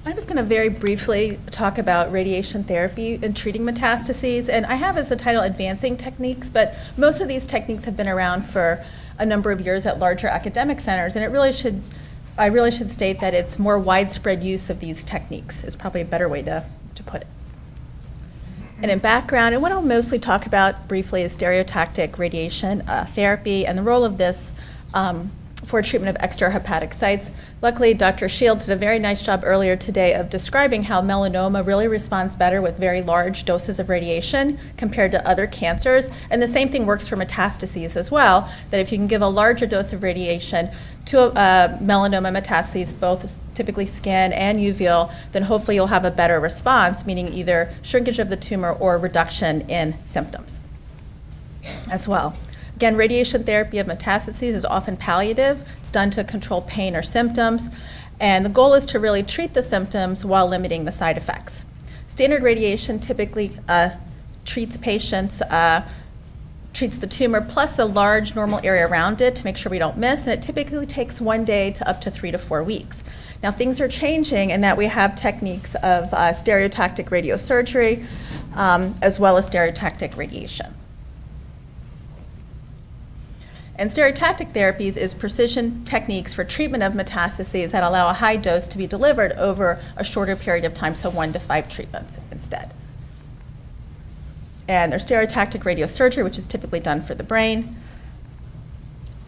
I'm just going to very briefly talk about radiation therapy and treating metastases. And I have as a title Advancing Techniques, but most of these techniques have been around for a number of years at larger academic centers. And I really should state that it's more widespread use of these techniques is probably a better way to put it. And in background, and what I'll mostly talk about briefly is stereotactic radiation therapy and the role of this for treatment of extrahepatic sites. Luckily, Dr. Shields did a very nice job earlier today of describing how melanoma really responds better with very large doses of radiation compared to other cancers. And the same thing works for metastases as well, that if you can give a larger dose of radiation to melanoma metastases, both typically skin and uveal, then hopefully you'll have a better response, meaning either shrinkage of the tumor or reduction in symptoms as well. Again, radiation therapy of metastases is often palliative. It's done to control pain or symptoms. And the goal is to really treat the symptoms while limiting the side effects. Standard radiation typically treats patients, treats the tumor plus a large normal area around it to make sure we don't miss. And it typically takes 1 day to up to 3 to 4 weeks. Now, things are changing in that we have techniques of stereotactic radiosurgery as well as stereotactic radiation. And stereotactic therapies is precision techniques for treatment of metastases that allow a high dose to be delivered over a shorter period of time, so 1 to 5 treatments instead. And there's stereotactic radiosurgery, which is typically done for the brain,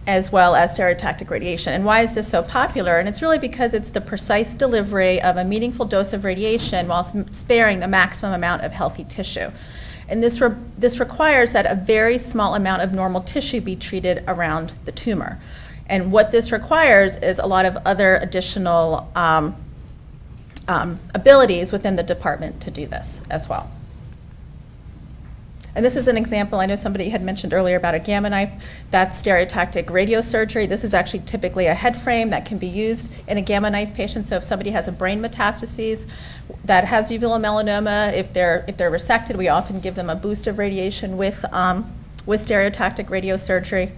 as well as stereotactic radiation. And why is this so popular? And it's really because it's the precise delivery of a meaningful dose of radiation while sparing the maximum amount of healthy tissue. And this requires that a very small amount of normal tissue be treated around the tumor. And what this requires is a lot of other additional abilities within the department to do this as well. And this is an example. I know somebody had mentioned earlier about a gamma knife. That's stereotactic radiosurgery. This is actually typically a head frame that can be used in a gamma knife patient. So if somebody has a brain metastases that has uveal melanoma, if they're resected, we often give them a boost of radiation with stereotactic radiosurgery.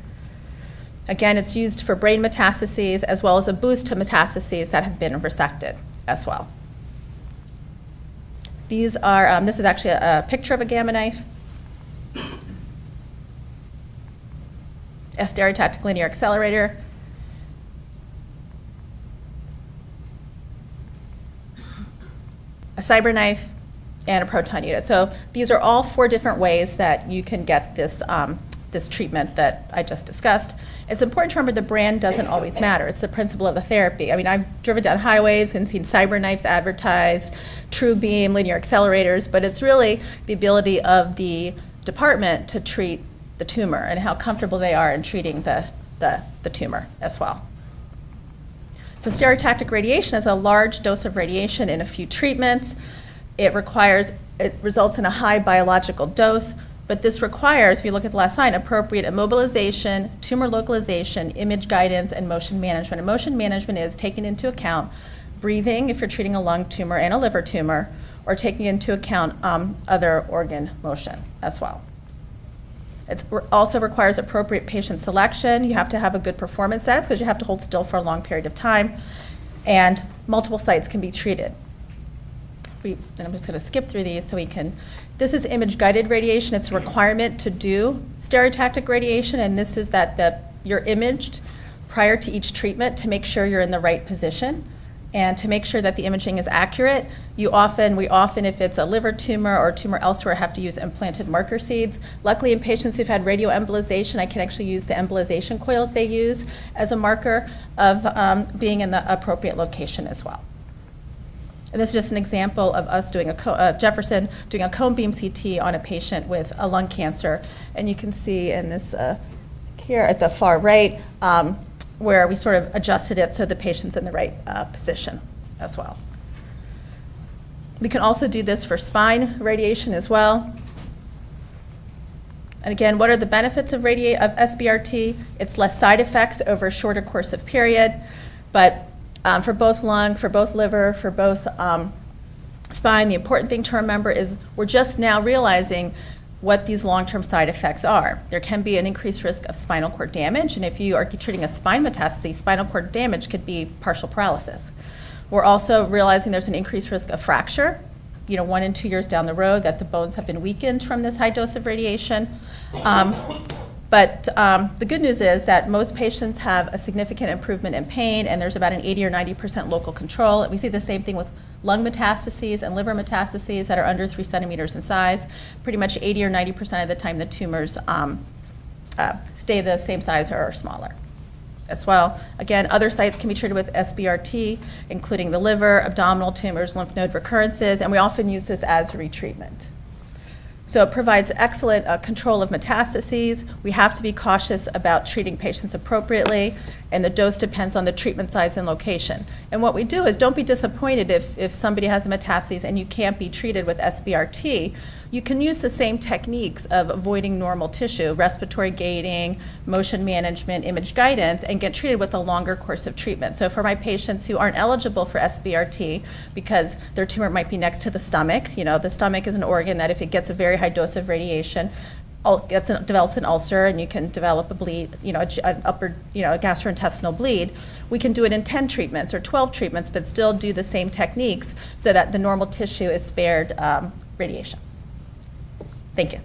Again, it's used for brain metastases as well as a boost to metastases that have been resected as well. These are, this is actually a picture of a gamma knife. A stereotactic linear accelerator. A cyber knife, and a proton unit. So these are all 4 different ways that you can get this, this treatment that I just discussed. It's important to remember the brand doesn't always matter. It's the principle of the therapy. I mean, I've driven down highways and seen cyber knives advertised, true beam, linear accelerators, but it's really the ability of the department to treat the tumor and how comfortable they are in treating the tumor as well. So stereotactic radiation is a large dose of radiation in a few treatments. It results in a high biological dose, but this requires, if you look at the last line, appropriate immobilization, tumor localization, image guidance, and motion management. And motion management is taking into account breathing if you're treating a lung tumor and a liver tumor, or taking into account other organ motion as well. It also requires appropriate patient selection. You have to have a good performance status because you have to hold still for a long period of time, and multiple sites can be treated. And I'm just going to skip through these so we can. This is image-guided radiation. It's a requirement to do stereotactic radiation, and this is that you're imaged prior to each treatment to make sure you're in the right position. And to make sure that the imaging is accurate, we often, if it's a liver tumor or a tumor elsewhere, have to use implanted marker seeds. Luckily, in patients who've had radioembolization, I can actually use the embolization coils they use as a marker of being in the appropriate location as well. And this is just an example of us doing Jefferson doing a cone beam CT on a patient with a lung cancer. And you can see in this here at the far right, where we sort of adjusted it so the patient's in the right position as well. We can also do this for spine radiation as well. And again, what are the benefits of SBRT? It's less side effects over a shorter course of period, but for both lung, for both liver, for both spine, the important thing to remember is we're just now realizing what these long-term side effects are. There can be an increased risk of spinal cord damage, and if you are treating a spine metastasis, spinal cord damage could be partial paralysis. We're also realizing there's an increased risk of fracture, 1 and 2 years down the road, that the bones have been weakened from this high dose of radiation. But the good news is that most patients have a significant improvement in pain, and there's about an 80 or 90% local control. We see the same thing with lung metastases and liver metastases that are under 3 centimeters in size. Pretty much 80 or 90% of the time, the tumors stay the same size or are smaller as well. Again, other sites can be treated with SBRT, including the liver, abdominal tumors, lymph node recurrences, and we often use this as retreatment. So it provides excellent control of metastases. We have to be cautious about treating patients appropriately, and the dose depends on the treatment size and location. And what we do is don't be disappointed if somebody has a metastasis and you can't be treated with SBRT. You can use the same techniques of avoiding normal tissue, respiratory gating, motion management, image guidance, and get treated with a longer course of treatment. So for my patients who aren't eligible for SBRT because their tumor might be next to the stomach, the stomach is an organ that if it gets a very high dose of radiation, develops an ulcer, and you can develop a bleed, an upper, a gastrointestinal bleed. We can do it in 10 treatments or 12 treatments, but still do the same techniques so that the normal tissue is spared radiation. Thank you.